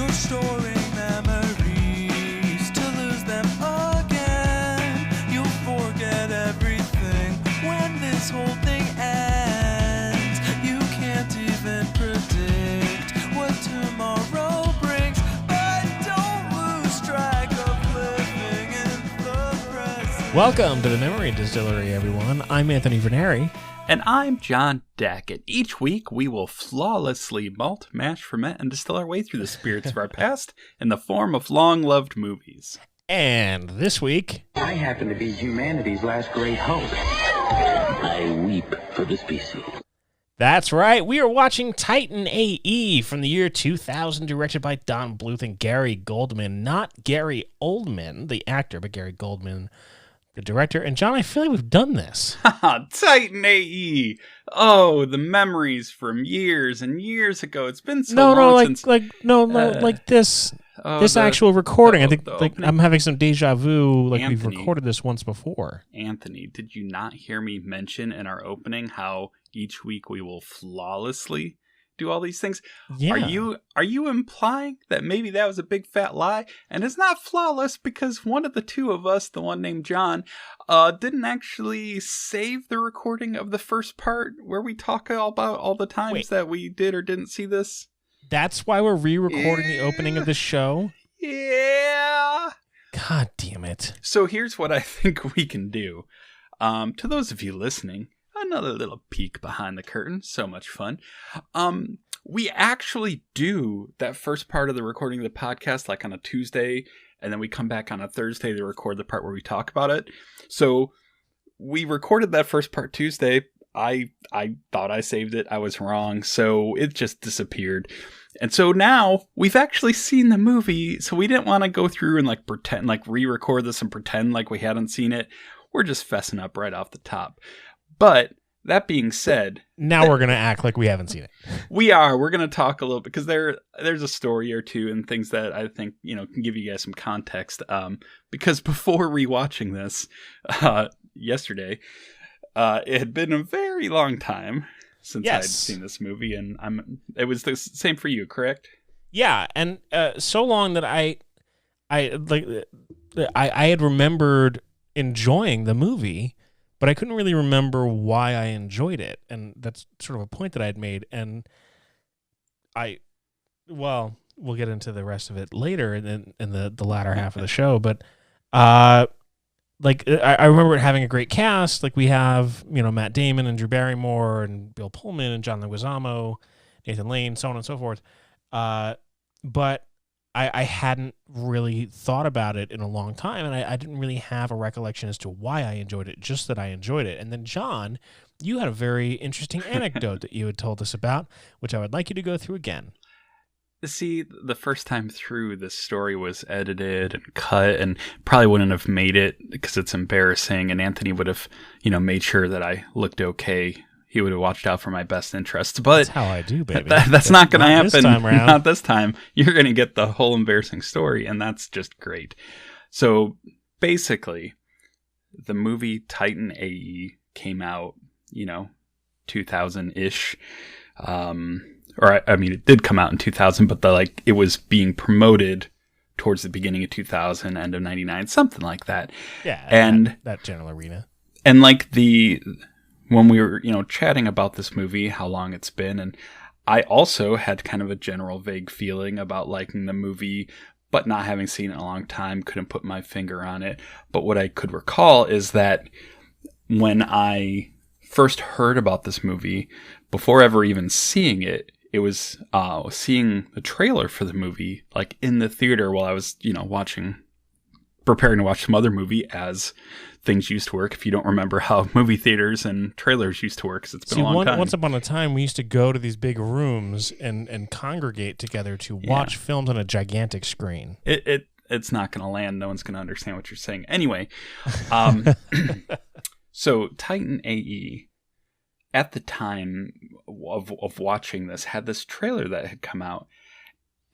storing memories to lose them again. You'll forget everything when this whole thing ends. You can't even predict what tomorrow brings, but don't lose track of living in the present. Welcome to the Memory Distillery, everyone. I'm Anthony Verneri. And I'm John Deck, and each week we will flawlessly malt, mash, ferment, and distill our way through the spirits of our past in the form of long-loved movies. And this week... I happen to be humanity's last great hope. I weep for the species. That's right, we are watching Titan A.E. from the year 2000, directed by Don Bluth and Gary Goldman. Not Gary Oldman, the actor, but Gary Goldman, the director. And John, I feel like we've done this. Titan A.E. Oh, the memories from years and years ago. It's been so long since... This actual recording. I think I'm having some deja vu, like Anthony, we've recorded this once before. Anthony, did you not hear me mention in our opening how each week we will flawlessly do all these things? Yeah. Are you implying that maybe that was a big fat lie? And it's not flawless because one of the two of us, the one named John, didn't actually save the recording of the first part where we talk about all the times that we did or didn't see this. That's why we're re-recording the opening of the show? Yeah. God damn it. So here's what I think we can do. To those of you listening, another little peek behind the curtain. So much fun. We actually do that first part of the recording of the podcast like on a Tuesday, and then we come back on a Thursday to record the part where we talk about it. So we recorded that first part Tuesday. I thought I saved it. I was wrong. So it just disappeared. And so now we've actually seen the movie. So we didn't want to go through and pretend, re-record this and pretend like we hadn't seen it. We're just fessing up right off the top. But that being said, now we're going to act like we haven't seen it. We are. We're going to talk a little bit because there's a story or two and things that I think, can give you guys some context. Because before rewatching this yesterday, it had been a very long time since I'd seen this movie, and it was the same for you, correct? Yeah, and so long that I had remembered enjoying the movie, but I couldn't really remember why I enjoyed it, and that's sort of a point that I had made. And we'll get into the rest of it later in the latter half of the show, but I remember it having a great cast. Like we have, Matt Damon and Drew Barrymore and Bill Pullman and John Leguizamo, Nathan Lane, so on and so forth. But I hadn't really thought about it in a long time, and I didn't really have a recollection as to why I enjoyed it, just that I enjoyed it. And then, John, you had a very interesting anecdote that you had told us about, which I would like you to go through again. See, the first time through, this story was edited and cut and probably wouldn't have made it because it's embarrassing. And Anthony would have, made sure that I looked okay. He would have watched out for my best interests. But that's how I do, baby. That's not going to happen. This time around. Not this time. You're going to get the whole embarrassing story, and that's just great. So basically, the movie Titan A.E. came out, 2000-ish. It did come out in 2000, but it was being promoted towards the beginning of 2000, end of 99, something like that. Yeah, and that general arena. And when we were, chatting about this movie, how long it's been, and I also had kind of a general vague feeling about liking the movie, but not having seen it in a long time, couldn't put my finger on it. But what I could recall is that when I first heard about this movie, before ever even seeing it, it was seeing the trailer for the movie in the theater while I was, preparing to watch some other movie, as things used to work. If you don't remember how movie theaters and trailers used to work, because it's been a long time. Once upon a time, we used to go to these big rooms and congregate together to watch films on a gigantic screen. It's not going to land. No one's going to understand what you're saying. Anyway, so Titan A.E., at the time of watching this, had this trailer that had come out.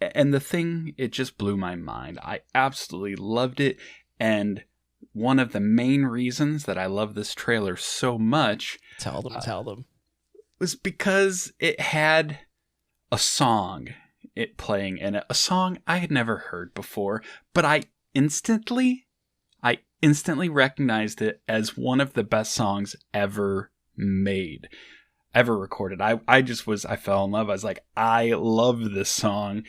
And the thing, it just blew my mind. I absolutely loved it. And one of the main reasons that I love this trailer so much... Tell them. ...was because it had a song it playing in it, a song I had never heard before, but I instantly recognized it as one of the best songs ever made, ever recorded. I fell in love. I was like, I love this song.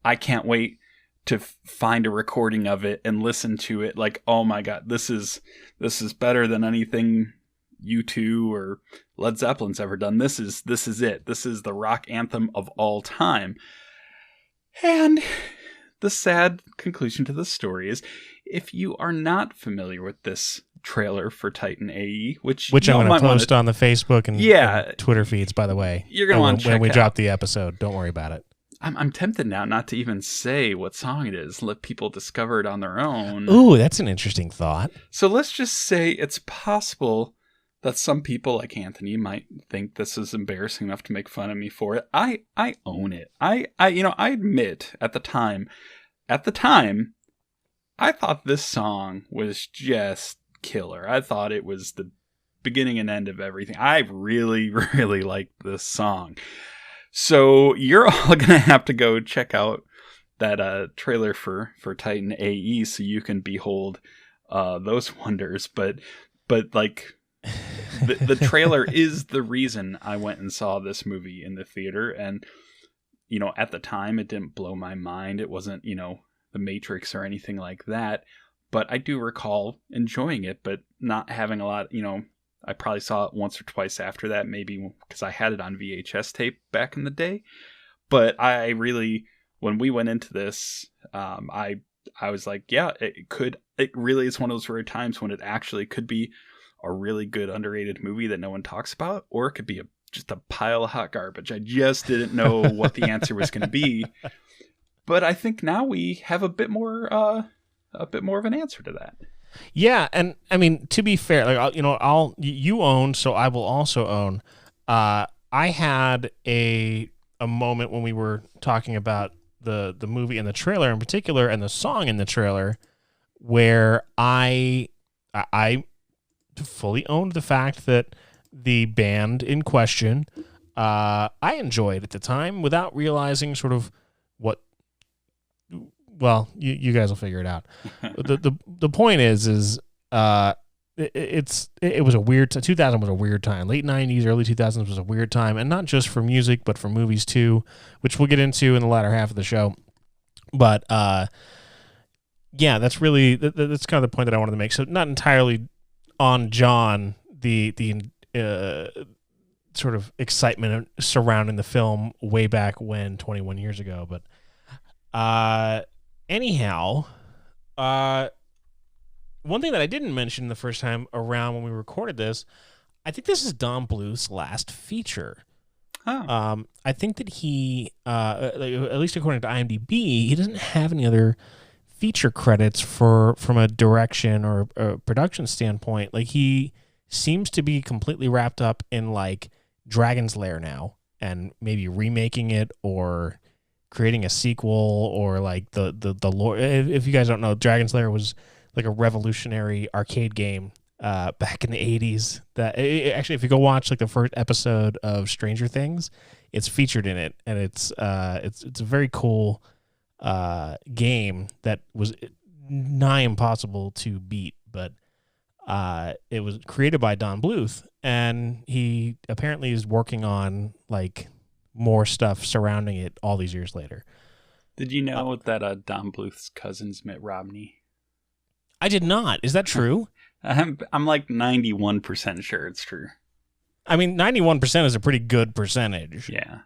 I can't wait to find a recording of it and listen to it. Like, oh my God, this is better than anything U2 or Led Zeppelin's ever done. This is it. This is the rock anthem of all time. And the sad conclusion to the story is, if you are not familiar with this trailer for Titan A.E., which I'm going to post on the Facebook and Twitter feeds, by the way. You're going to want to check when we out. drop the episode. Don't worry about it. I'm tempted now not to even say what song it is. Let people discover it on their own. Ooh, that's an interesting thought. So let's just say it's possible that some people like Anthony might think this is embarrassing enough to make fun of me for it. I own it. I admit at the time, I thought this song was just killer. I thought it was the beginning and end of everything. I really, really liked this song. So you're all going to have to go check out that trailer for Titan A.E. so you can behold those wonders. But like the trailer is the reason I went and saw this movie in the theater. And, you know, at the time it didn't blow my mind. It wasn't, you know, The Matrix or anything like that. But I do recall enjoying it, but not having a lot, you know, I probably saw it once or twice after that, maybe because I had it on VHS tape back in the day. But I really, when we went into this, I was like, yeah, it really is one of those rare times when it actually could be a really good underrated movie that no one talks about, or it could be just a pile of hot garbage. I just didn't know what the answer was going to be. But I think now we have a bit more of an answer to that. Yeah, and I mean, to be fair, like, you know, you own, so I will also own. I had a moment when we were talking about the movie and the trailer in particular, and the song in the trailer, where I fully owned the fact that the band in question, I enjoyed at the time without realizing sort of what. Well, you guys will figure it out. The point is it was a weird 2000 was a weird time. Late 90s, early 2000s was a weird time, and not just for music, but for movies too, which we'll get into in the latter half of the show. But yeah, that's kind of the point that I wanted to make. So not entirely on John, the sort of excitement surrounding the film way back when 21 years ago, but anyhow, one thing that I didn't mention the first time around when we recorded this, I think this is Don Bluth's last feature. Oh. I think that he, at least according to IMDb, he doesn't have any other feature credits from a direction or a production standpoint. Like, he seems to be completely wrapped up in like Dragon's Lair now, and maybe remaking it or creating a sequel, or like the lore. If you guys don't know, Dragon's Lair was like a revolutionary arcade game back in the 80s. That actually, if you go watch like the first episode of Stranger Things, it's featured in it, and it's a very cool game that was nigh impossible to beat, but it was created by Don Bluth, and he apparently is working on like more stuff surrounding it all these years later. Did you know that Don Bluth's cousin's Mitt Romney? I did not. Is that true? I'm like 91% sure it's true. I mean, 91% is a pretty good percentage. Yeah.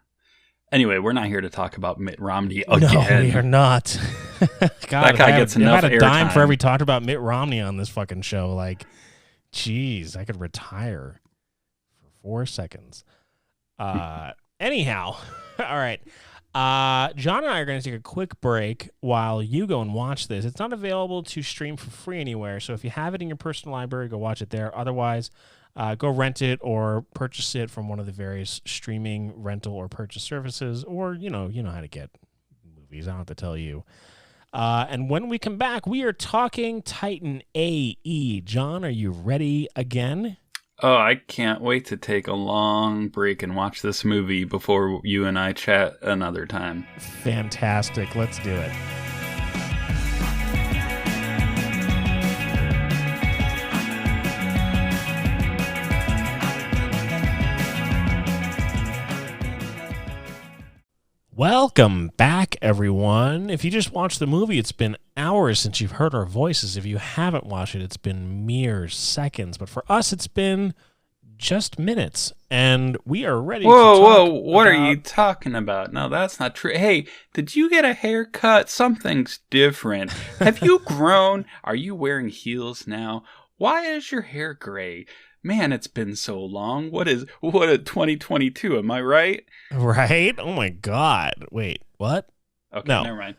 Anyway, we're not here to talk about Mitt Romney again. No, we are not. God, that guy gets enough airtime. I had a dime for airtime. every talk about Mitt Romney on this fucking show. Like, geez, I could retire for 4 seconds. Anyhow, all right. John and I are going to take a quick break while you go and watch this. It's not available to stream for free anywhere, so if you have it in your personal library, go watch it there. Otherwise, go rent it or purchase it from one of the various streaming, rental, or purchase services, or you know how to get movies. I don't have to tell you. And when we come back, we are talking Titan A.E. John, are you ready again? Oh, I can't wait to take a long break and watch this movie before you and I chat another time. Fantastic. Let's do it. Welcome back, everyone. If you just watched the movie, it's been hours since you've heard our voices. If you haven't watched it, it's been mere seconds. But for us, it's been just minutes. And we are ready to talk Whoa, what are about- you talking about? No, that's not true. Hey, did you get a haircut? Something's different. Have you grown? Are you wearing heels now? Why is your hair gray? Man, it's been so long. What a 2022, am I right? Right? Oh, my God. Wait, what? Okay, No. never mind.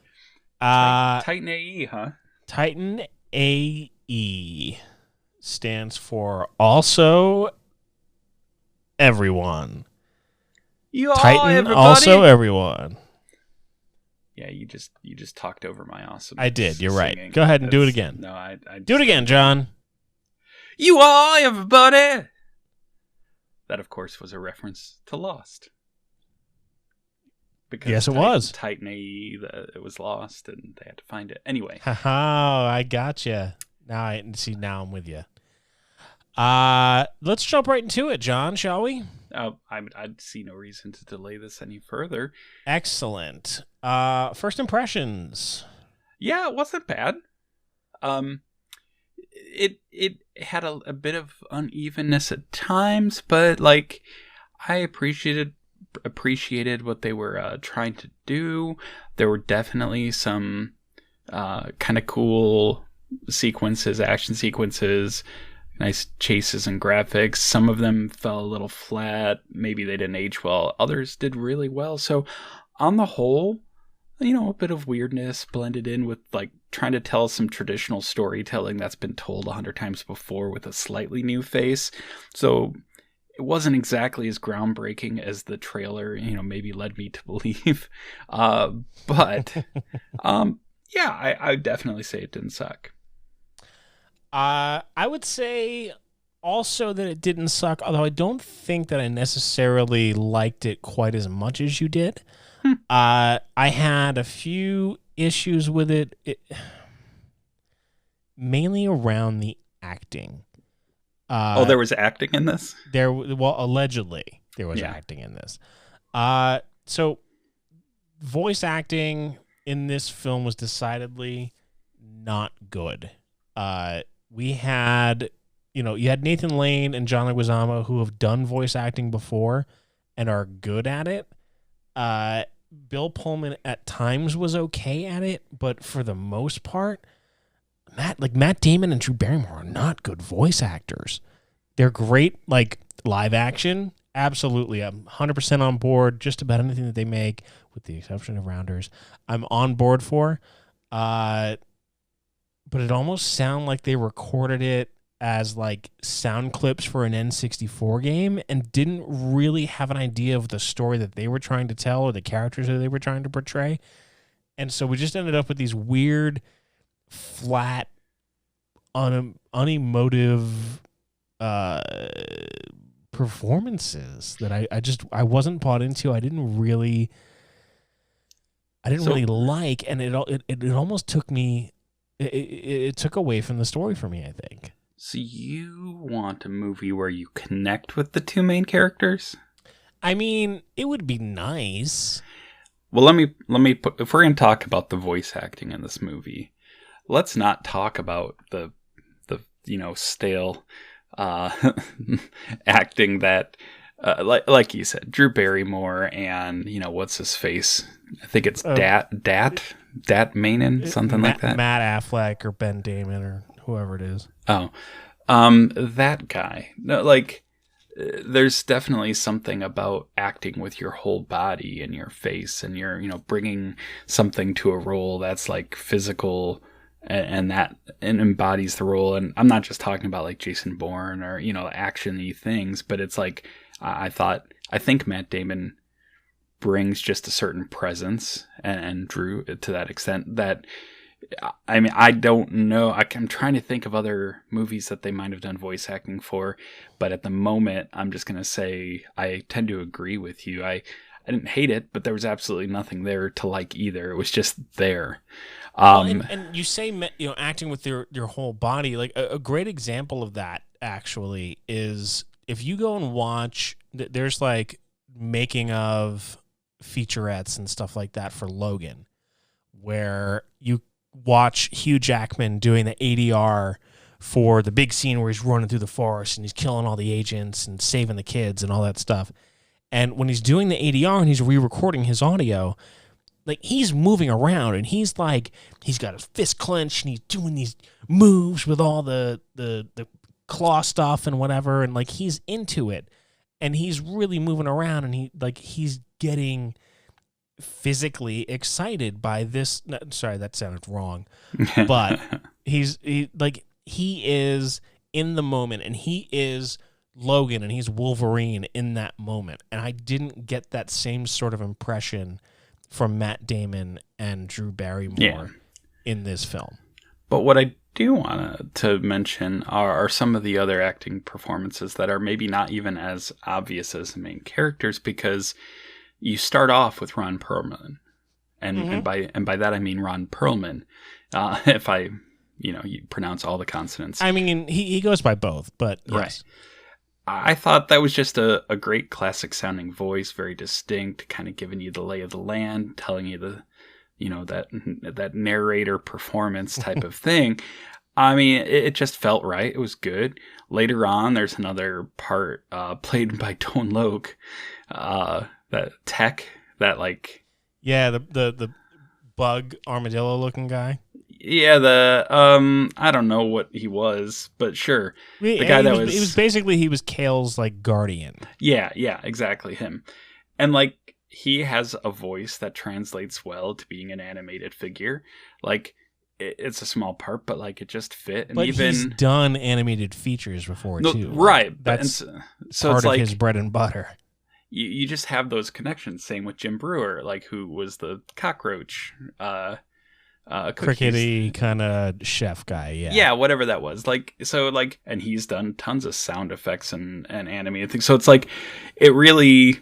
Uh, Titan A.E, huh? Titan A.E. stands for also everyone. You all, Titan everybody? also everyone. Yeah, you just talked over my awesome. I did. You're singing. right. Go ahead and do it That's- again. No, I Do it again, John. You all, everybody. That, of course, was a reference to Lost. Because Yes, it was. Titan A.E. It was lost, and they had to find it. Anyway, Haha, I gotcha. Now I'm with you. Let's jump right into it, John, shall we? I'd see no reason to delay this any further. Excellent. First impressions. Yeah, it wasn't bad. It had a bit of unevenness at times, but like I appreciated what they were trying to do. There were definitely some kind of cool sequences, action sequences, nice chases and graphics. Some of them fell a little flat. Maybe they didn't age well. Others did really well. So on the whole, a bit of weirdness blended in with like trying to tell some traditional storytelling that's been told 100 times before with a slightly new face. So it wasn't exactly as groundbreaking as the trailer, maybe led me to believe. But yeah, I definitely say it didn't suck. I would say also that it didn't suck, although I don't think that I necessarily liked it quite as much as you did. I had a few issues with it, mainly around the acting. There was acting in this? Allegedly there was Yeah. acting in this. So voice acting in this film was decidedly not good. We had, you had Nathan Lane and John Leguizamo who have done voice acting before and are good at it. Bill Pullman at times was okay at it, but for the most part, Matt Damon and Drew Barrymore are not good voice actors. They're great, like live action. Absolutely. I'm 100% on board. Just about anything that they make, with the exception of Rounders, I'm on board for. But it almost sounded like they recorded it as like sound clips for an N64 game and didn't really have an idea of the story that they were trying to tell or the characters that they were trying to portray. And so we just ended up with these weird, flat, unemotive performances that I wasn't bought into. I didn't really like, and it almost took me. It took away from the story for me, I think. So you want a movie where you connect with the two main characters? I mean, it would be nice. Well, let me put, if we're going to talk about the voice acting in this movie, let's not talk about the stale acting that like you said, Drew Barrymore and what's his face? I think it's Dat Manin, something like that. Matt Affleck or Ben Damon or whoever it is. Oh, that guy. No, like, there's definitely something about acting with your whole body and your face, and you're, bringing something to a role that's like physical and that embodies the role. And I'm not just talking about like Jason Bourne or, action-y things, but it's like, I think Matt Damon brings just a certain presence and Drew to that extent that I mean, I don't know. I'm trying to think of other movies that they might have done voice acting for, but at the moment, I'm just going to say I tend to agree with you. I didn't hate it, but there was absolutely nothing there to like either. It was just there. Well, and you say, you know, acting with your whole body. Like a great example of that actually is if you go and watch. There's like making of featurettes and stuff like that for Logan, where you watch Hugh Jackman doing the ADR for the big scene where he's running through the forest and he's killing all the agents and saving the kids and all that stuff. And when he's doing the ADR and he's re-recording his audio, like he's moving around and he's like, he's got his fist clenched and he's doing these moves with all the claw stuff and whatever. And like, he's into it and he's really moving around and he's getting physically excited by this. No, sorry, that sounded wrong, but he is in the moment and he is Logan and he's Wolverine in that moment. And I didn't get that same sort of impression from Matt Damon and Drew Barrymore in this film. But what I do want to mention are some of the other acting performances that are maybe not even as obvious as the main characters, because you start off with Ron Perlman, and by that I mean Ron Perlman. If I, you pronounce all the consonants. I mean, he goes by both, but yes. Right. I thought that was just a great classic sounding voice, very distinct, kind of giving you the lay of the land, telling you that narrator performance type of thing. I mean, it just felt right. It was good. Later on, there's another part played by Tone Loc, that tech, that like... Yeah, the bug armadillo looking guy. Yeah, I don't know what he was, but sure. The guy that was... He was Kale's like guardian. Yeah, exactly him. And like, he has a voice that translates well to being an animated figure. Like, it's a small part, but like it just fit. And but even he's done animated features before too. Right. Like, that's so part it's of like his bread and butter. You just have those connections. Same with Jim Brewer, like who was the cockroach, crickety kind of chef guy. Yeah, whatever that was. Like, so like, and he's done tons of sound effects and animated things. So it's like, it really.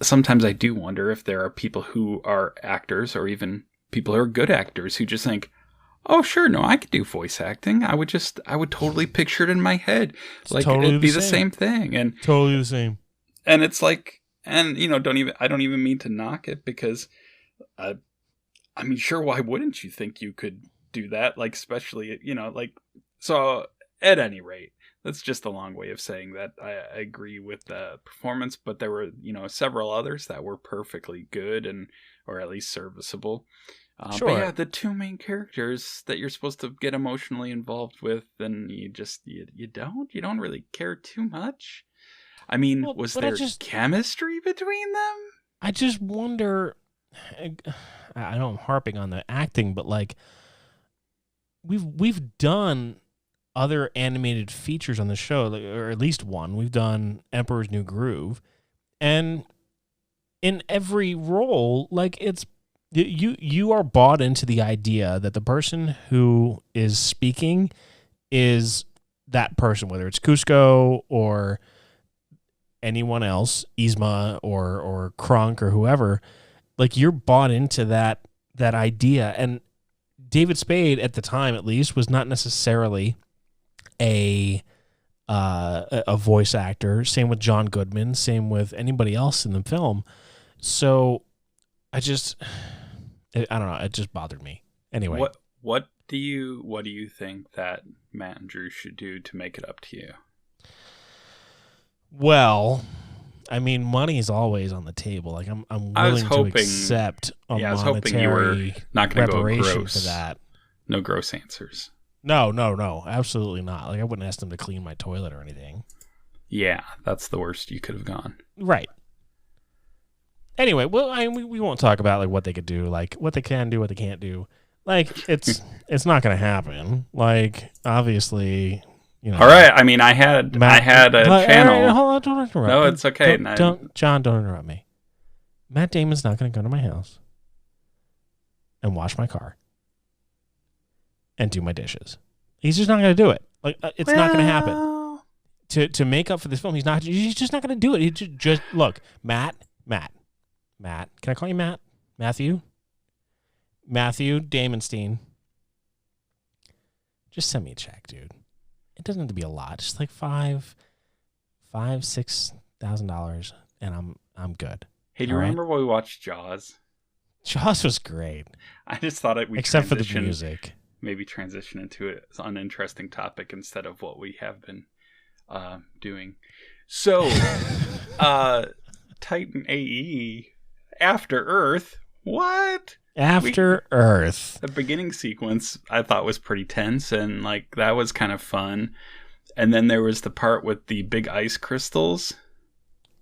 Sometimes I do wonder if there are people who are actors or even people who are good actors who just think, oh, sure, no, I could do voice acting. I would totally picture it in my head. It's like, totally it'd be the same thing. And totally the same. And it's like, and, I don't even mean to knock it because, I mean, sure, why wouldn't you think you could do that? Like, especially, so at any rate. That's just a long way of saying that I agree with the performance, but there were, several others that were perfectly good or at least serviceable. Sure. But yeah, the two main characters that you're supposed to get emotionally involved with, and you don't really care too much. I mean, was there chemistry between them? I just wonder, I know I'm harping on the acting, but like we've done other animated features on the show, or at least one. We've done Emperor's New Groove, and in every role, like it's you are bought into the idea that the person who is speaking is that person, whether it's Cusco or anyone else, Yzma or Krunk or whoever. Like, you're bought into that idea, and David Spade at the time, at least, was not necessarily a voice actor. Same with John Goodman. Same with anybody else in the film. So I don't know. It just bothered me. Anyway, what do you think that Matt and Drew should do to make it up to you? Well, I mean, money is always on the table. Like, I'm willing to accept a monetary I was hoping you were not going to go gross for that. No gross answers. No, absolutely not. Like, I wouldn't ask them to clean my toilet or anything. Yeah, that's the worst you could have gone. Right. Anyway, well, we won't talk about like what they could do, like what they can do, what they can't do. Like, it's not going to happen. Like, obviously, All right. I mean, I had a channel. Right, hold on, don't interrupt. No, it's okay. John, don't interrupt me. Matt Damon's not going to go to my house and wash my car. and do my dishes. He's just not going to do it. Like it's not going to happen. To make up for this film, he's just not going to do it. He just look, Matt. Can I call you Matt? Matthew Damenstein. Just send me a check, dude. It doesn't have to be a lot. Just like $6,000, and I'm good. Hey, do you remember when we watched Jaws? Jaws was great. I just thought it. Except for the music. Maybe transition into an uninteresting topic instead of what we have been doing. So, Titan A.E. After Earth. What? After Earth. The beginning sequence I thought was pretty tense, and like that was kind of fun. And then there was the part with the big ice crystals,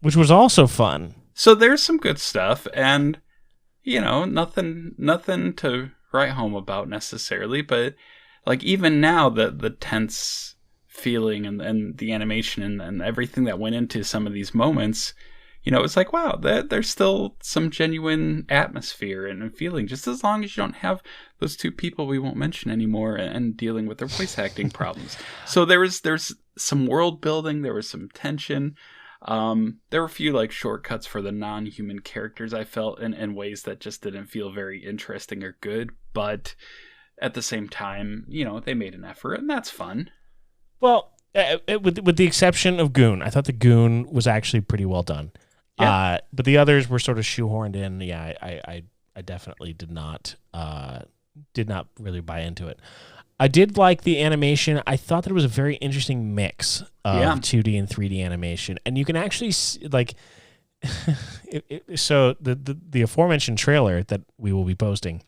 which was also fun. So there's some good stuff, and you know, nothing to write home about necessarily, but like even now the tense feeling and the animation and everything that went into some of these moments, you know, it's like, wow, there's still some genuine atmosphere and feeling, just as long as you don't have those two people we won't mention anymore and dealing with their voice acting problems. So there's some world building, there was some tension. There were a few like shortcuts for the non-human characters I felt in ways that just didn't feel very interesting or good, but at the same time, you know, they made an effort, and that's fun. Well, with the exception of Goon, I thought the Goon was actually pretty well done. Yeah. But the others were sort of shoehorned in. Yeah, I definitely did not really buy into it. I did like the animation. I thought that it was a very interesting mix of 2D and 3D animation, and you can actually see, like, so the aforementioned trailer that we will be posting.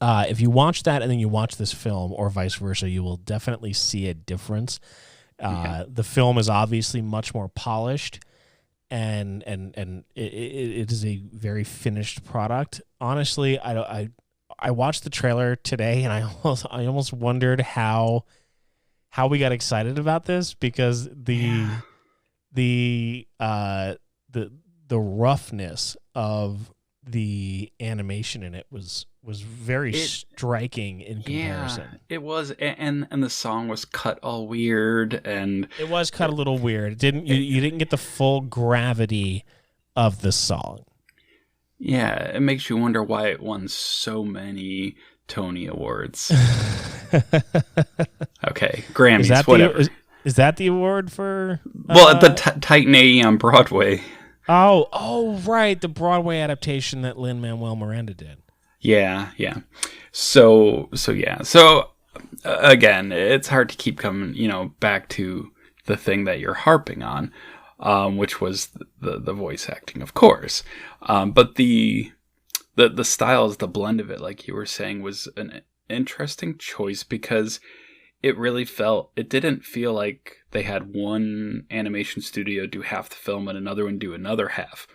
If you watch that and then you watch this film, or vice versa, you will definitely see a difference. The film is obviously much more polished, and it is a very finished product. Honestly, I watched the trailer today, and I almost wondered how we got excited about this, because the roughness of the animation in it was very striking in comparison. Yeah, it was, and the song was cut all weird, and it was cut a little weird. You didn't get the full gravity of the song. Yeah, it makes you wonder why it won so many Tony Awards. Okay, Grammys, whatever. Is that the award for? Well, at the Titan A.E. on Broadway. Oh, right, the Broadway adaptation that Lin-Manuel Miranda did. Yeah. So again, it's hard to keep coming, you know, back to the thing that you're harping on. Which was the voice acting, of course. But the styles, the blend of it, like you were saying, was an interesting choice, because it didn't feel like they had one animation studio do half the film and another one do another half.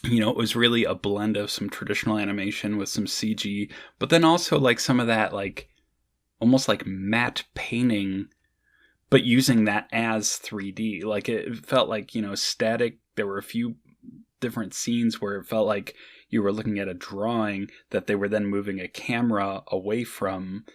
You know, it was really a blend of some traditional animation with some CG, but then also like some of that, like almost like matte painting, but using that as 3D. Like it felt like, you know, static. There were a few different scenes where it felt like you were looking at a drawing that they were then moving a camera away from.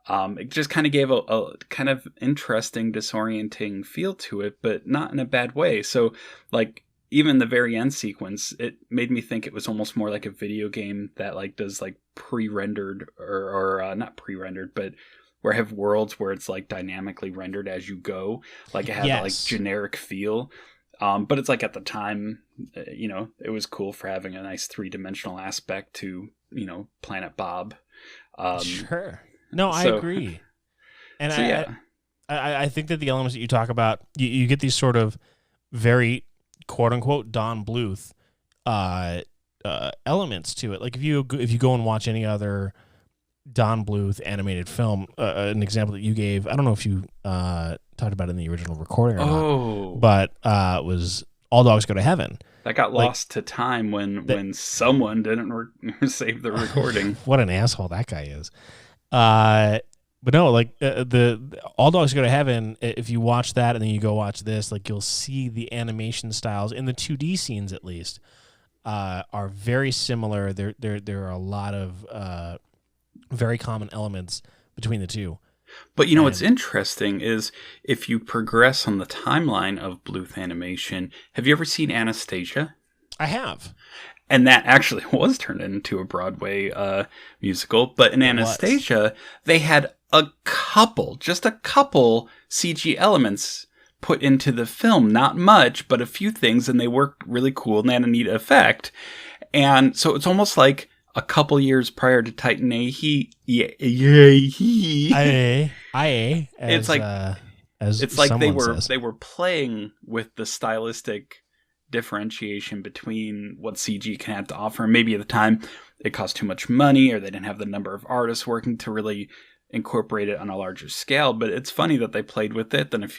It just kind of gave a kind of interesting, disorienting feel to it, but not in a bad way. So like even the very end sequence, it made me think it was almost more like a video game that like does like pre-rendered or not pre-rendered, but where I have worlds where it's like dynamically rendered as you go, like it had like generic feel. But it's like at the time, you know, it was cool for having a nice 3-dimensional aspect to, you know, Planet Bob. Sure. No, I agree. And so, I think that the elements that you talk about, you get these sort of very quote unquote Don Bluth elements to it. Like if you go and watch any other Don Bluth animated film, an example that you gave, I don't know if you talked about it in the original recording or not, but was All Dogs Go to Heaven. That got lost to time when someone didn't save the recording. What an asshole that guy is. But no, like the All Dogs Go to Heaven, if you watch that and then you go watch this, like you'll see the animation styles in the 2D scenes at least are very similar. There are a lot of very common elements, between the two. But you know what's interesting is if you progress on the timeline of Bluth animation, have you ever seen Anastasia? I have. And that actually was turned into a Broadway musical. But in Anastasia, they had just a couple CG elements put into the film. Not much, but a few things, and they worked really cool and they had a neat effect. And so it's almost like a couple years prior to Titan A.E. It's like they were playing with the stylistic differentiation between what CG can have to offer. Maybe at the time it cost too much money, or they didn't have the number of artists working to really incorporate it on a larger scale. But it's funny that they played with it. Then a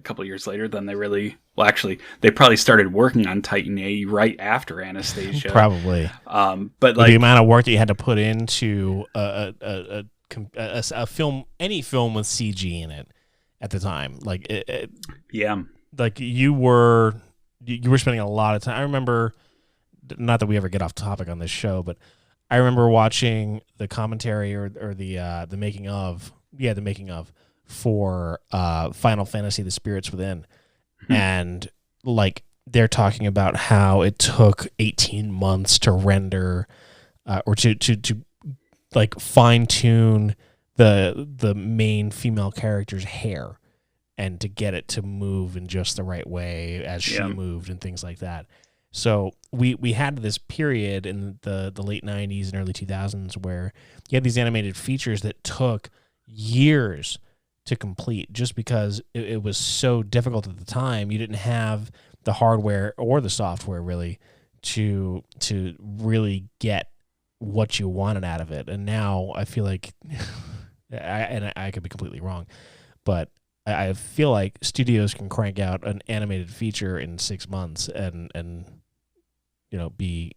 couple years later, then they probably started working on Titan A.E. right after Anastasia. Probably. But the amount of work that you had to put into a film, any film with CG in it at the time, like you were spending a lot of time. I remember, not that we ever get off topic on this show, but I remember watching the commentary or the making of for Final Fantasy: The Spirits Within, and like they're talking about how it took 18 months to render or to like fine tune the main female character's hair and to get it to move in just the right way as she moved and things like that. So we had this period in the late 90s and early 2000s where you had these animated features that took years to complete just because it was so difficult at the time. You didn't have the hardware or the software really to really get what you wanted out of it. And now I feel like, I could be completely wrong, but I feel like studios can crank out an animated feature in 6 months and be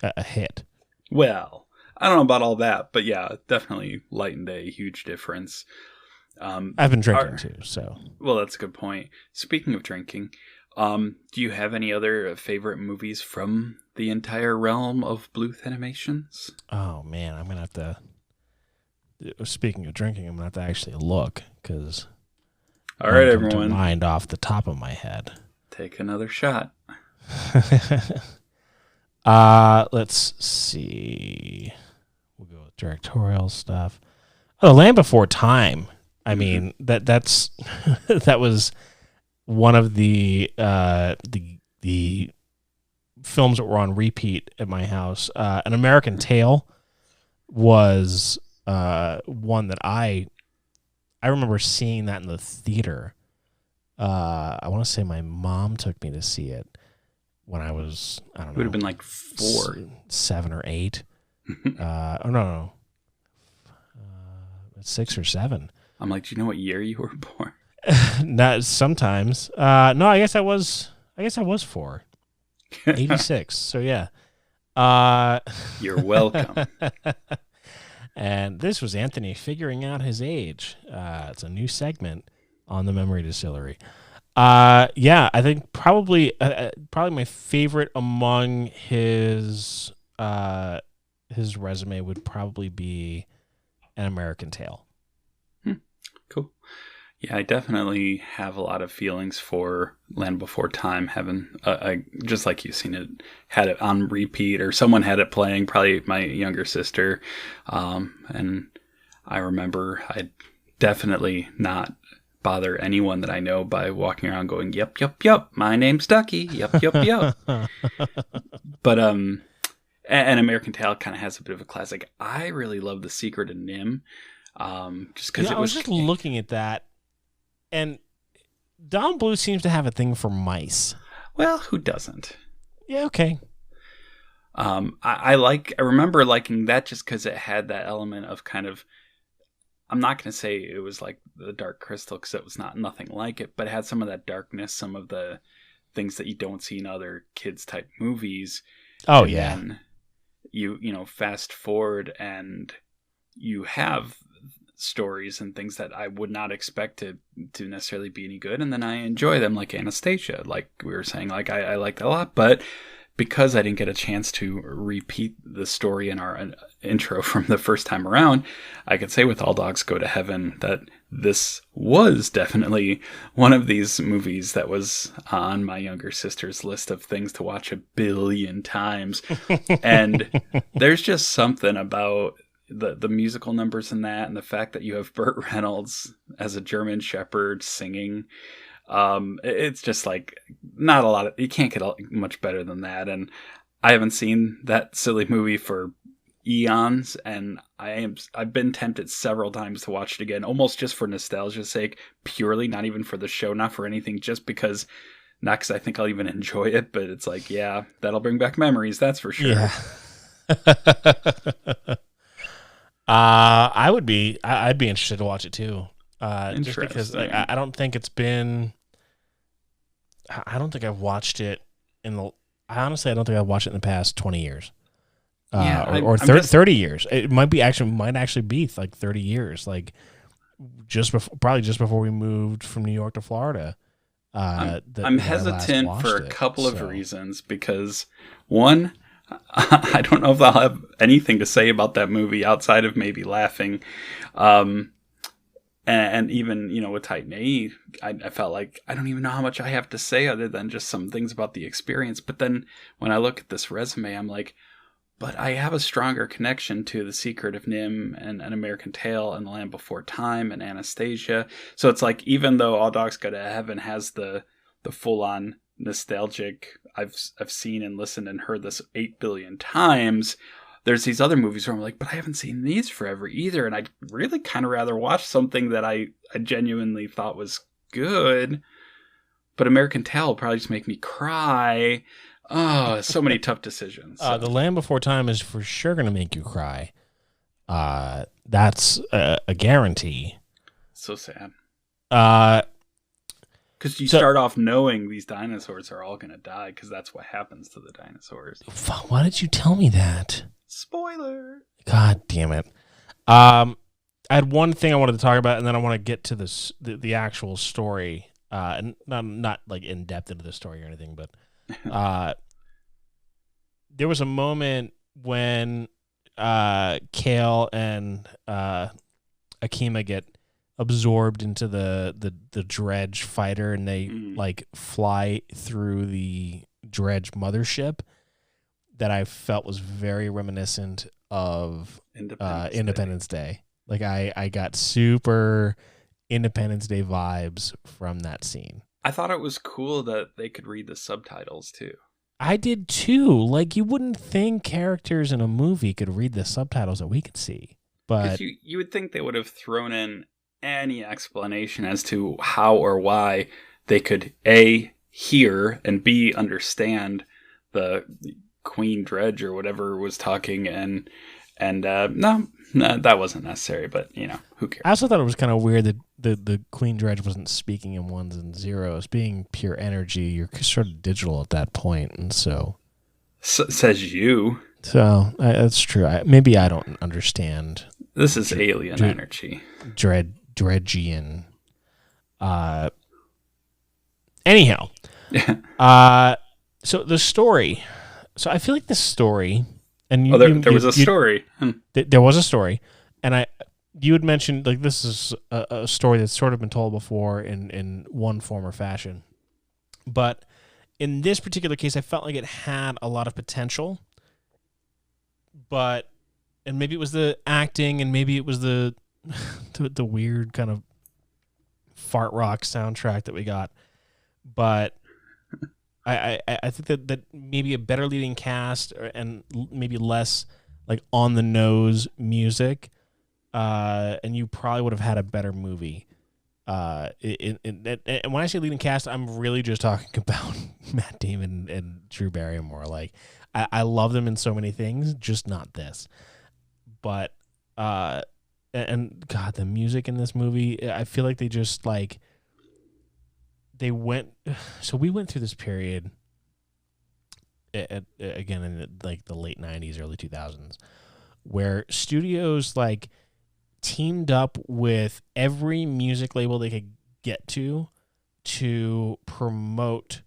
a hit. Well, I don't know about all that, but yeah, definitely light and day, huge difference. I've been drinking too, so. Well, that's a good point. Speaking of drinking, do you have any other favorite movies from the entire realm of Bluth Animations? Oh man, I'm gonna have to. Speaking of drinking, I'm gonna have to actually look because. All right, everyone. Mind off the top of my head. Take another shot. Let's see. We'll go with directorial stuff. Oh, Land Before Time. I mean, that's that was one of the films that were on repeat at my house. An American Tail was one that I remember seeing that in the theater. I want to say my mom took me to see it when I was, I don't know. It would have been like 4. 7 or 8. No. 6 or 7. I'm like, do you know what year you were born? Not sometimes. No, I guess I was 4. 86. So yeah. You're welcome. And this was Anthony figuring out his age. It's a new segment on the Memory Distillery. Yeah, I think probably my favorite among his resume would probably be An American Tail. Cool. Yeah, I definitely have a lot of feelings for Land Before Time, having just like you've seen it, had it on repeat, or someone had it playing, probably my younger sister. And I remember I'd definitely not bother anyone that I know by walking around going, yep, my name's Ducky, yep. But An American Tail kind of has a bit of a classic. I really love The Secret of Nim. Just because I was just looking at that, and Don Bluth seems to have a thing for mice. Well, who doesn't? Yeah, okay. I remember liking that just because it had that element of kind of, I'm not going to say it was like the Dark Crystal because it was nothing like it, but it had some of that darkness, some of the things that you don't see in other kids type movies. Oh, and yeah. Then you fast forward and you have stories and things that I would not expect to necessarily be any good, and then I enjoy them, like Anastasia, like we were saying, like I like that a lot. But because I didn't get a chance to repeat the story in our intro from the first time around, I could say with All Dogs Go to Heaven that this was definitely one of these movies that was on my younger sister's list of things to watch 1 billion times. And there's just something about the musical numbers in that, and the fact that you have Burt Reynolds as a German Shepherd singing. It's just like not a lot of, you can't get much better than that. And I haven't seen that silly movie for eons, and I've been tempted several times to watch it again, almost just for nostalgia's sake, purely, not even for the show, not for anything, just because, not because I think I'll even enjoy it, but it's like, yeah, that'll bring back memories, that's for sure. Yeah. I'd be interested to watch it too. Just because I don't think it's been, I don't think I've watched it honestly, I don't think I've watched it in the past 20 years. Or 30 years. It might actually be like 30 years. Like probably just before we moved from New York to Florida. I'm hesitant for a couple of reasons, because one, I don't know if I'll have anything to say about that movie outside of maybe laughing. And even, with Titan A.E, I felt like I don't even know how much I have to say other than just some things about the experience. But then when I look at this resume, I'm like, but I have a stronger connection to The Secret of Nim and An American Tail and The Land Before Time and Anastasia. So it's like, even though All Dogs Go to Heaven has the full-on nostalgic, I've seen and listened and heard this 8 billion times, there's these other movies where I'm like, but I haven't seen these forever either. And I'd really kind of rather watch something that I genuinely thought was good. But American Tail will probably just make me cry. Oh, so many tough decisions. The Land Before Time is for sure going to make you cry. That's a guarantee. So sad. Because you So, start off knowing these dinosaurs are all going to die, because that's what happens to the dinosaurs. Why did you tell me that? Spoiler. God damn it. I had one thing I wanted to talk about, and then I want to get to the actual story. And not like in depth into the story or anything, but there was a moment when Kale and Akima get absorbed into the dredge fighter, and they like fly through the dredge mothership, that I felt was very reminiscent of Independence Day. Like I got super Independence Day vibes from that scene. I thought it was cool that they could read the subtitles too. I did too. Like, you wouldn't think characters in a movie could read the subtitles that we could see, but you would think they would have thrown in any explanation as to how or why they could A, hear, and B, understand the Queen Dredge or whatever was talking, and no, that wasn't necessary, but who cares? I also thought it was kind of weird that the Queen Dredge wasn't speaking in ones and zeros. Being pure energy, you're sort of digital at that point, and so says you. So that's true. Maybe I don't understand. This is alien energy. Dredgian. Anyhow. So the story. So I feel like the story, and there was a story. There was a story, and you had mentioned, like, this is a story that's sort of been told before in one form or fashion, but in this particular case, I felt like it had a lot of potential, and maybe it was the acting, and maybe it was the weird kind of fart rock soundtrack that we got, but I think that maybe a better leading cast and maybe less like on the nose music, and you probably would have had a better movie. And when I say leading cast, I'm really just talking about Matt Damon and Drew Barrymore. Like, I love them in so many things, just not this. But and God, the music in this movie, I feel like they just like. We went through this period again in the late 90s, early 2000s, where studios like teamed up with every music label they could get to promote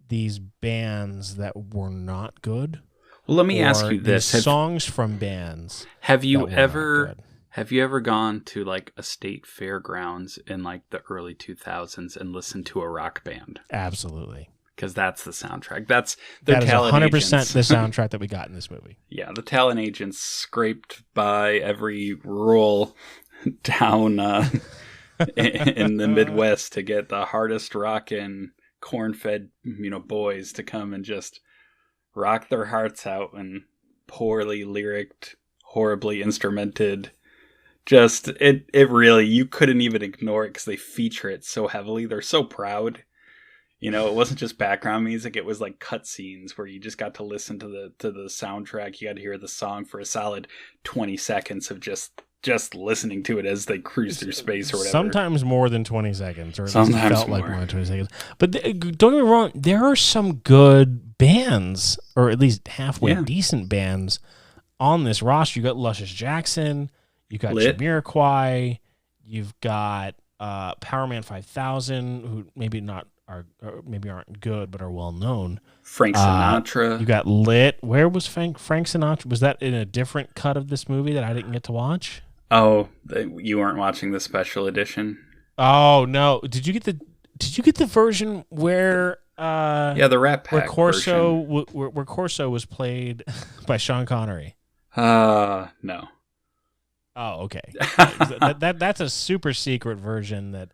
these bands that were not good. Well, let me ask or you this: these songs from bands. Have that you were not ever good. have you ever gone to like a state fairgrounds in like the early 2000s and listened to a rock band? Absolutely. Because that's the soundtrack. That's their That is talent 100% agents. the soundtrack that we got in this movie. Yeah, the talent agents scraped by every rural town in the Midwest to get the hardest rockin', corn-fed, boys to come and just rock their hearts out and poorly lyriced, horribly instrumented. Just it really, you couldn't even ignore it because they feature it so heavily. They're so proud. It wasn't just background music. It was like cutscenes where you just got to listen to the soundtrack. You got to hear the song for a solid 20 seconds of just listening to it as they cruise through space or whatever. Sometimes more than 20 seconds, or at Sometimes least it felt more. like more than 20 seconds. But don't get me wrong, there are some good bands, or at least halfway Yeah. decent bands on this roster. You got Luscious Jackson, you got Lit. Jamiroquai, you've got Powerman 5000, who maybe aren't good, but are well known. Frank Sinatra. You got Lit. Where was Frank Sinatra? Was that in a different cut of this movie that I didn't get to watch? Oh, you weren't watching the special edition? Oh no! Did you get the version where Yeah, the Rat where Pack Corso version. where Corso was played by Sean Connery? No. Oh, okay. That's a super secret version that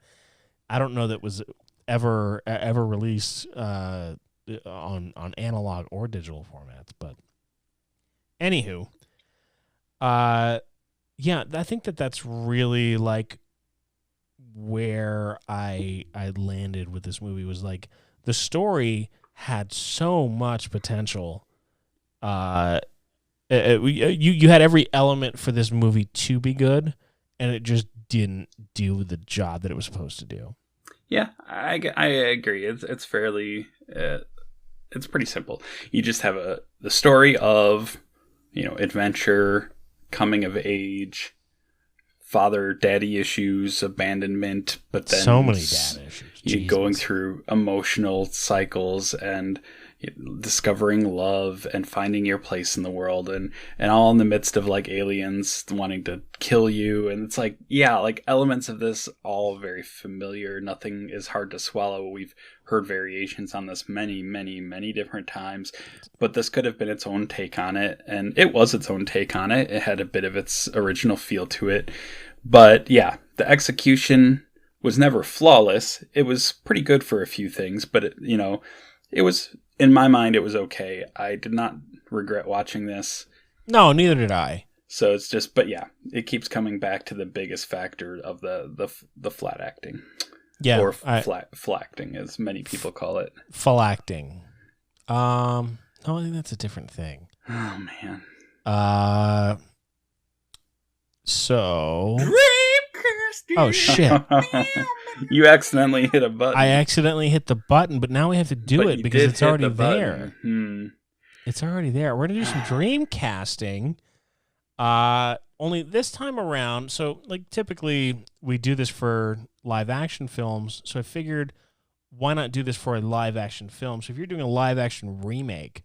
I don't know that was ever released on analog or digital formats. But anywho, yeah, I think that's really like where I landed with this movie. Was like the story had so much potential. You had every element for this movie to be good, and it just didn't do the job that it was supposed to do. Yeah, I agree. It's fairly it's pretty simple. You just have the story of adventure, coming of age, father daddy issues, abandonment, but then So many dad issues. you Jesus. going through emotional cycles and discovering love and finding your place in the world, and all in the midst of like aliens wanting to kill you. And it's like, yeah, like elements of this all very familiar. Nothing is hard to swallow. We've heard variations on this many different times, but this could have been its own take on it, and it was its own take on it. It had a bit of its original feel to it, but yeah, the execution was never flawless. It was pretty good for a few things, but it was, in my mind, it was okay. I did not regret watching this. No, neither did I. So it's just, but yeah, it keeps coming back to the biggest factor of the flat acting. Yeah, Or flacting, as many people call it. full acting. No, I think that's a different thing. Oh man. So. Oh shit! You accidentally hit a button. I accidentally hit the button, but now we have to do But it you because did it's hit already the button. there. It's already there. We're gonna do some dream casting. Only this time around, so like typically we do this for live action films, so I figured why not do this for a live action film? So if you're doing a live action remake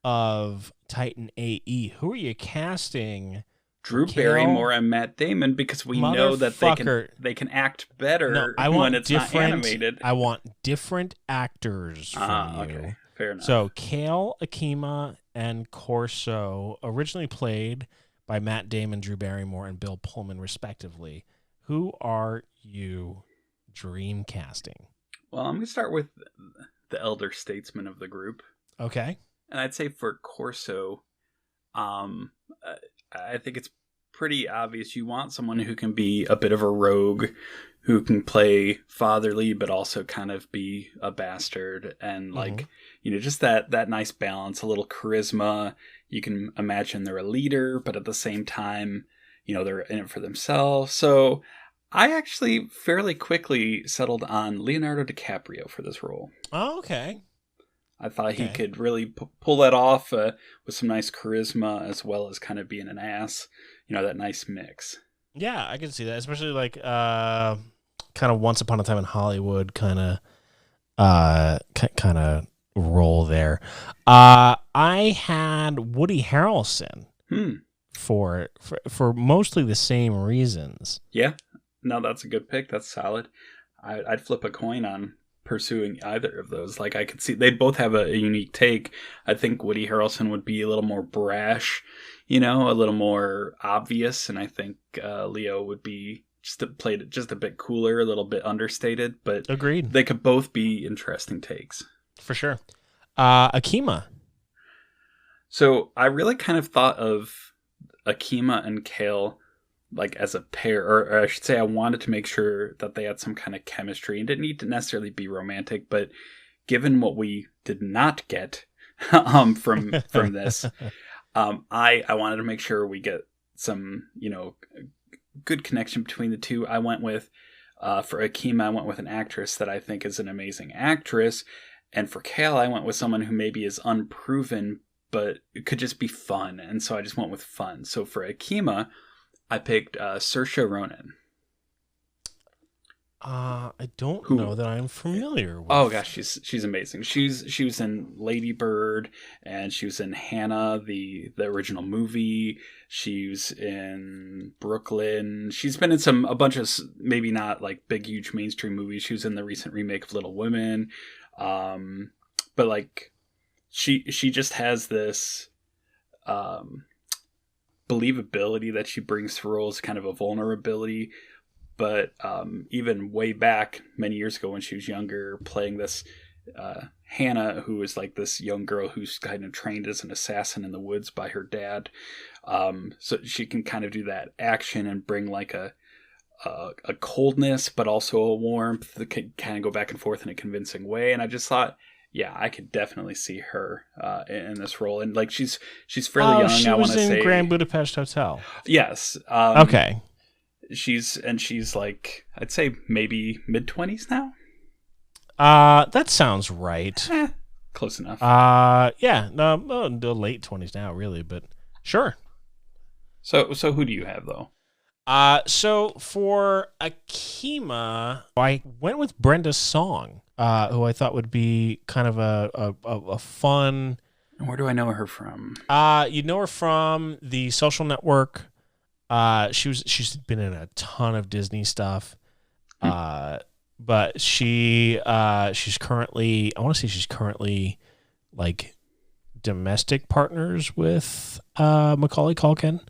of Titan A.E., who are you casting? Drew Kale? Barrymore and Matt Damon, because we know that Motherfucker. they can act better No, I want when it's not different. animated. I want different actors from you. Okay, fair enough. So Kale, Akima, and Corso, originally played by Matt Damon, Drew Barrymore, and Bill Pullman, respectively. Who are you dream casting? Well, I'm going to start with the elder statesman of the group. Okay. And I'd say for Corso, I think it's pretty obvious. You want someone who can be a bit of a rogue, who can play fatherly, but also kind of be a bastard. And like, just that nice balance, a little charisma. You can imagine they're a leader, but at the same time, they're in it for themselves. So I actually fairly quickly settled on Leonardo DiCaprio for this role. Oh, okay. I thought he could really pull that off with some nice charisma, as well as kind of being an ass. That nice mix. Yeah, I can see that, especially like kind of Once Upon a Time in Hollywood kind of role there. I had Woody Harrelson for mostly the same reasons. Yeah, no, that's a good pick. That's solid. I'd flip a coin on pursuing either of those. Like, I could see they both have a unique take. I think Woody Harrelson would be a little more brash, a little more obvious, and I think Leo would be played it just a bit cooler, a little bit understated. But agreed, they could both be interesting takes for sure. Akima. So I really kind of thought of Akima and Kale like as a pair, or I should say I wanted to make sure that they had some kind of chemistry and didn't need to necessarily be romantic, but given what we did not get from this, I wanted to make sure we get some, good connection between the two. I went with, for Akima, I went with an actress that I think is an amazing actress. And for Kale, I went with someone who maybe is unproven, but it could just be fun. And so I just went with fun. So for Akima, I picked Saoirse Ronan. I don't know that I'm familiar with. Oh gosh, she's amazing. She was in Lady Bird, and she was in Hannah, the original movie. She was in Brooklyn. She's been in a bunch of maybe not like big huge mainstream movies. She was in the recent remake of Little Women. But like she just has this believability that she brings to roles, kind of a vulnerability. But even way back many years ago when she was younger, playing this Hannah, who is like this young girl who's kind of trained as an assassin in the woods by her dad, so she can kind of do that action and bring like a coldness, but also a warmth that can kind of go back and forth in a convincing way. And I just thought, yeah, I could definitely see her in this role. And like she's fairly young. She was in Grand Budapest Hotel. Yes. Okay. She's like, I'd say maybe mid-20s now. That sounds right. Close enough. Yeah, no, the late 20s now, really, but sure. So who do you have though? So for Akima, I went with Brenda Song, who I thought would be kind of a fun. Where do I know her from? You know her from The Social Network. She's been in a ton of Disney stuff. But she's currently, I want to say she's currently like domestic partners with Macaulay Culkin.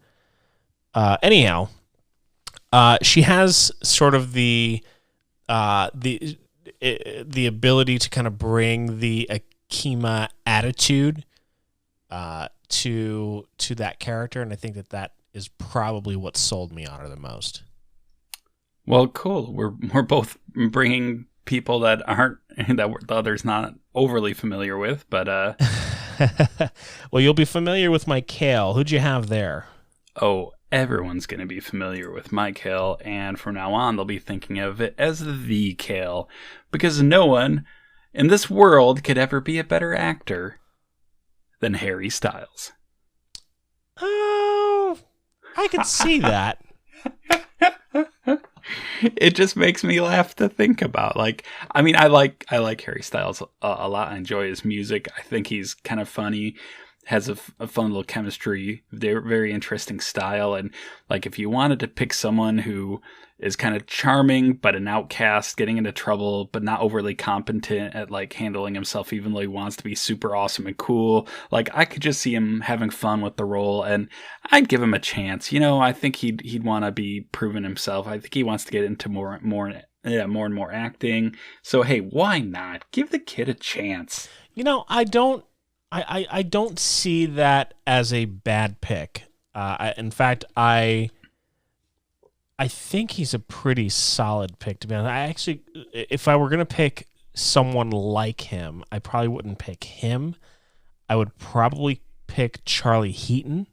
Anyhow, she has sort of the ability to kind of bring the Akima attitude to that character, and I think that is probably what sold me on her the most. Well, cool. We're both bringing people that aren't the others not overly familiar with, but well, you'll be familiar with my Kale. Who'd you have there? Oh, everyone's going to be familiar with my Kale, and from now on they'll be thinking of it as the Kale, because no one in this world could ever be a better actor than Harry Styles. Oh, I could see that. It just makes me laugh to think about. Like, I mean, I like Harry Styles a lot. I enjoy his music. I think he's kind of funny, has a fun little chemistry, very interesting style. And like, if you wanted to pick someone who is kind of charming but an outcast, getting into trouble but not overly competent at like handling himself, even though he wants to be super awesome and cool, like I could just see him having fun with the role, and I'd give him a chance. I think he'd want to be proving himself. I think he wants to get into more and more acting. So hey, why not give the kid a chance? I don't see that as a bad pick. In fact, I think he's a pretty solid pick, to be honest. I actually, if I were going to pick someone like him, I probably wouldn't pick him. I would probably pick Charlie Heaton,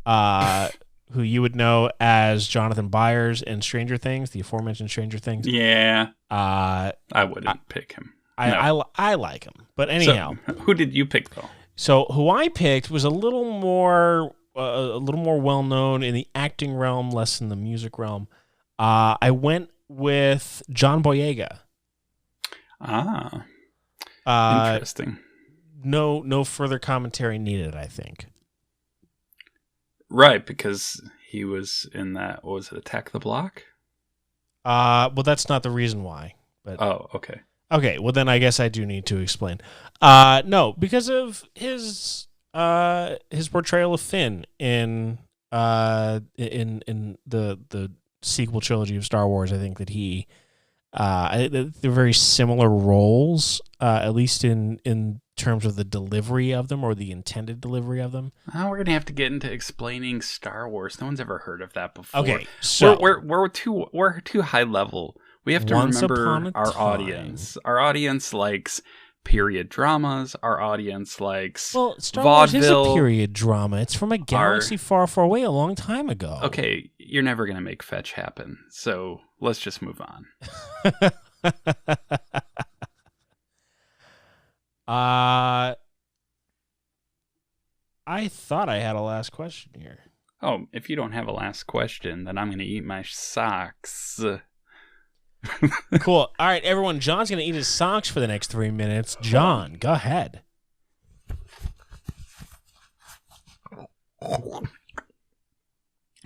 who you would know as Jonathan Byers in Stranger Things, the aforementioned Stranger Things. Yeah. I wouldn't pick him. I like him. But anyhow. So, who did you pick, though? So who I picked was a little more well-known in the acting realm, less in the music realm. I went with John Boyega. Interesting. No further commentary needed, I think. Right, because he was in that, what was it, Attack the Block? Well, that's not the reason why. But Oh, okay. okay, well then I guess I do need to explain. No, because of his portrayal of Finn in the sequel trilogy of Star Wars. I think that they're very similar roles, at least in terms of the delivery of them or the intended delivery of them. We're gonna have to get into explaining Star Wars. No one's ever heard of that before. Okay, so we're too high level. We have to Once remember upon a our time. audience. Our audience likes period dramas. Our audience likes Star Wars is a vaudeville. period drama. It's from a galaxy far, far away a long time ago. Okay, you're never gonna make fetch happen. So let's just move on. I thought I had a last question here. Oh, if you don't have a last question, then I'm gonna eat my socks. Cool. All right, everyone. John's going to eat his socks for the next 3 minutes. John, go ahead.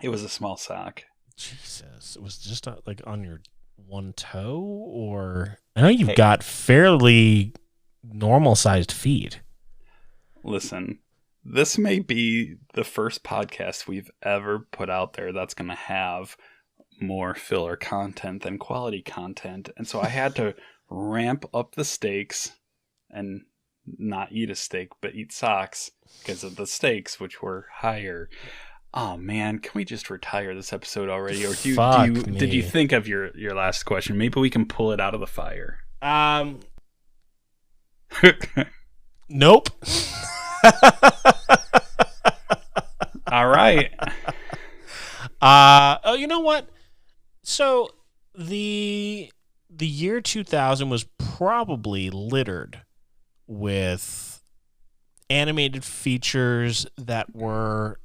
It was a small sock. Jesus. It was just like on your one toe, or I know you've got fairly normal-sized feet. Listen, this may be the first podcast we've ever put out there that's going to have more filler content than quality content. And so I had to ramp up the stakes and not eat a steak, but eat socks because of the stakes, which were higher. Oh man, can we just retire this episode already? Or did you think of your last question? Maybe we can pull it out of the fire. Nope. All right. Oh, you know what? So the year 2000 was probably littered with animated features that were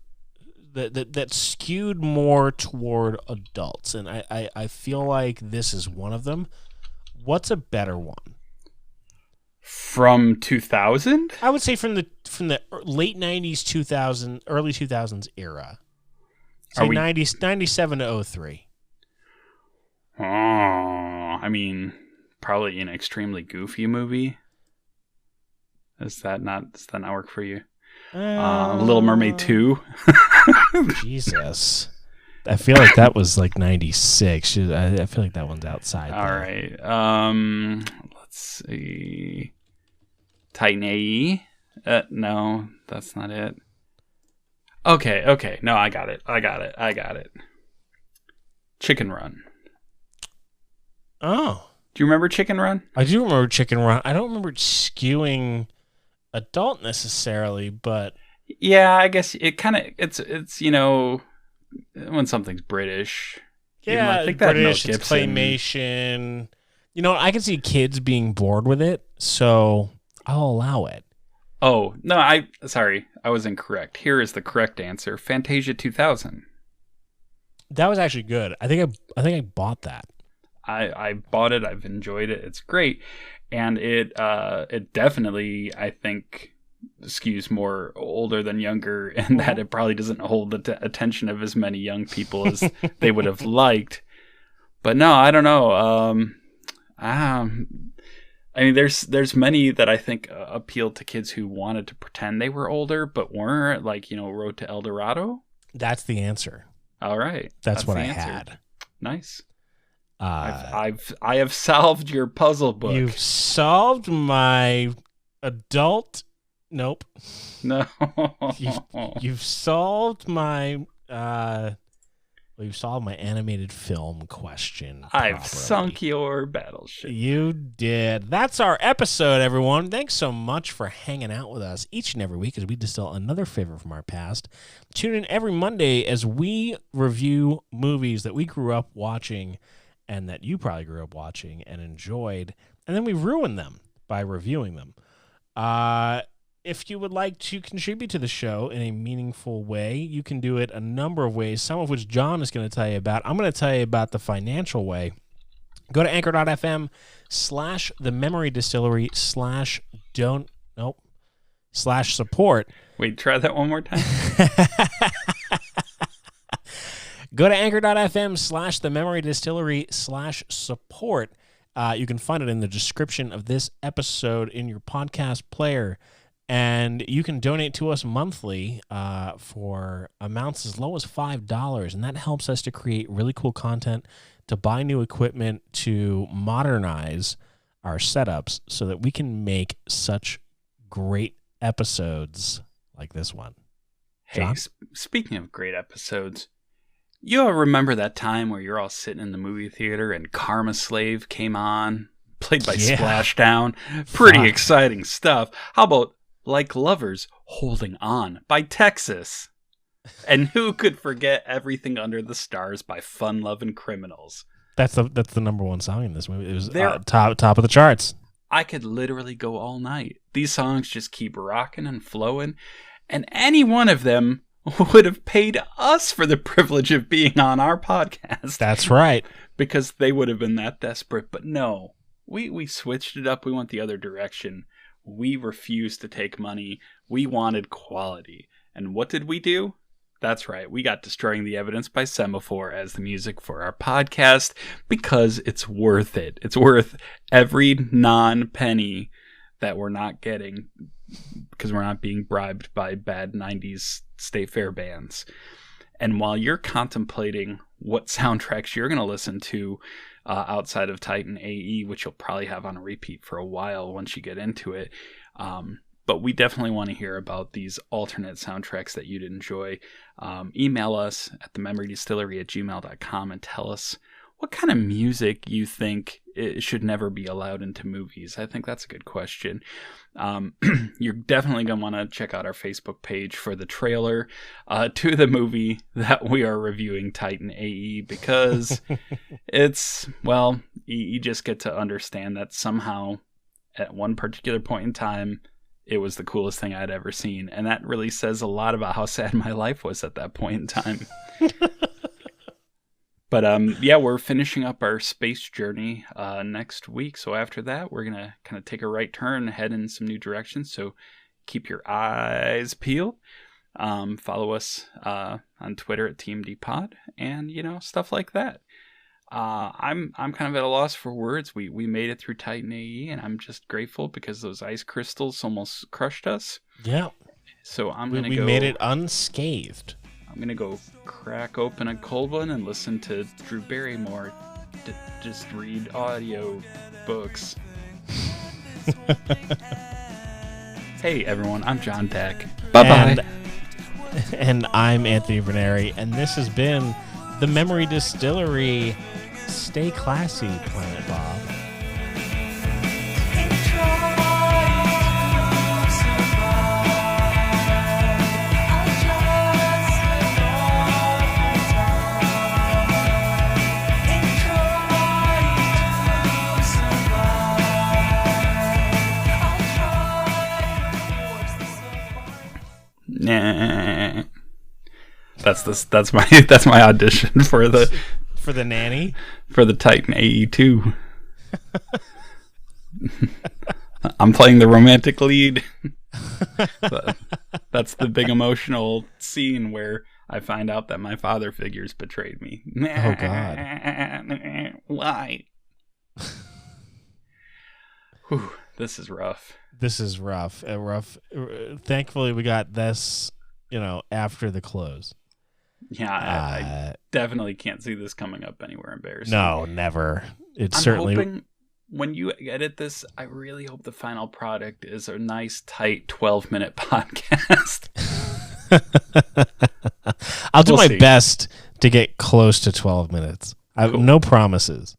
that skewed more toward adults, and I feel like this is one of them. What's a better one? From 2000? I would say from the late 90s, 2000, early 2000s era. Say 97 to 03. Oh, I mean, probably an extremely goofy movie. Does that not work for you? Little Mermaid 2. Jesus. I feel like that was like 96. I feel like that one's outside. All right. Let's see. Titan A.E. No, that's not it. Okay. No, I got it. Chicken Run. Oh. Do you remember Chicken Run? I do remember Chicken Run. I don't remember it skewing adult necessarily, but yeah, I guess it kind of it's when something's British. Yeah, like British, it's claymation. You know, I can see kids being bored with it, so I'll allow it. Oh, no, I was incorrect. Here is the correct answer. Fantasia 2000. That was actually good. I think I bought that. I bought it. I've enjoyed it. It's great. And it definitely, I think, skews more older than younger, and that it probably doesn't hold the attention of as many young people as they would have liked. But no, I don't know. I mean, there's many that I think appealed to kids who wanted to pretend they were older but weren't, like, Road to El Dorado. That's the answer. All right, that's what the I answer. had. Nice. I have solved your puzzle book. You've solved my adult. Nope. No. You've solved my. You've solved my animated film question. I've sunk your battleship. You did. That's our episode, everyone. Thanks so much for hanging out with us each and every week as we distill another favorite from our past. Tune in every Monday as we review movies that we grew up watching and that you probably grew up watching and enjoyed, and then we ruin them by reviewing them. If you would like to contribute to the show in a meaningful way, you can do it a number of ways, some of which John is going to tell you about. I'm going to tell you about the financial way. Go to anchor.fm/the memory distillery /support. Wait, try that one more time. Go to anchor.fm/the memory distillery /support. You can find it in the description of this episode in your podcast player. And you can donate to us monthly for amounts as low as $5. And that helps us to create really cool content, to buy new equipment, to modernize our setups so that we can make such great episodes like this one. Hey, John? Speaking of great episodes, you all remember that time where you're all sitting in the movie theater and Karma Slave came on, played by Splashdown? Pretty exciting stuff. How about Like Lovers, Holding On by Texas? And who could forget Everything Under the Stars by Fun Lovin' Criminals? That's the number one song in this movie. It was top of the charts. I could literally go all night. These songs just keep rocking and flowing, and any one of them would have paid us for the privilege of being on our podcast. That's right. Because they would have been that desperate. But no, we switched it up. We went the other direction. We refused to take money. We wanted quality. And what did we do? That's right. We got Destroying the Evidence by Semaphore as the music for our podcast because it's worth it. It's worth every non-penny that we're not getting because we're not being bribed by bad 90s state fair bands. And while you're contemplating what soundtracks you're going to listen to outside of Titan A.E., which you'll probably have on a repeat for a while once you get into it, but we definitely want to hear about these alternate soundtracks that you'd enjoy. Email us at thememorydistillery@gmail.com and tell us what kind of music you think it should never be allowed into movies. I think that's a good question. You're definitely going to want to check out our Facebook page for the trailer to the movie that we are reviewing, Titan A.E., because it's, well, you just get to understand that somehow at one particular point in time, it was the coolest thing I'd ever seen. And that really says a lot about how sad my life was at that point in time. But yeah, we're finishing up our space journey next week. So after that, we're going to kind of take a right turn, head in some new directions. So keep your eyes peeled. Follow us on Twitter at TMDPod and, stuff like that. I'm kind of at a loss for words. We made it through Titan A.E. and I'm just grateful because those ice crystals almost crushed us. Yeah. So we made it unscathed. I'm going to go crack open a cold one and listen to Drew Barrymore just read audio books. Hey, everyone. I'm John Tech. Bye-bye. And I'm Anthony Verneri, and this has been The Memory Distillery. Stay classy, Planet Bob. Nah. That's my audition for the nanny for the Titan A.E. 2. I'm playing the romantic lead. That's the big emotional scene where I find out that my father figures betrayed me. Oh God! Why? Whew, this is rough. This is rough. Thankfully, we got this, after the close. Yeah, I definitely can't see this coming up anywhere embarrassing. No, never. I'm hoping when you edit this, I really hope the final product is a nice, tight 12-minute podcast. I'll do my best to get close to 12 minutes. No promises.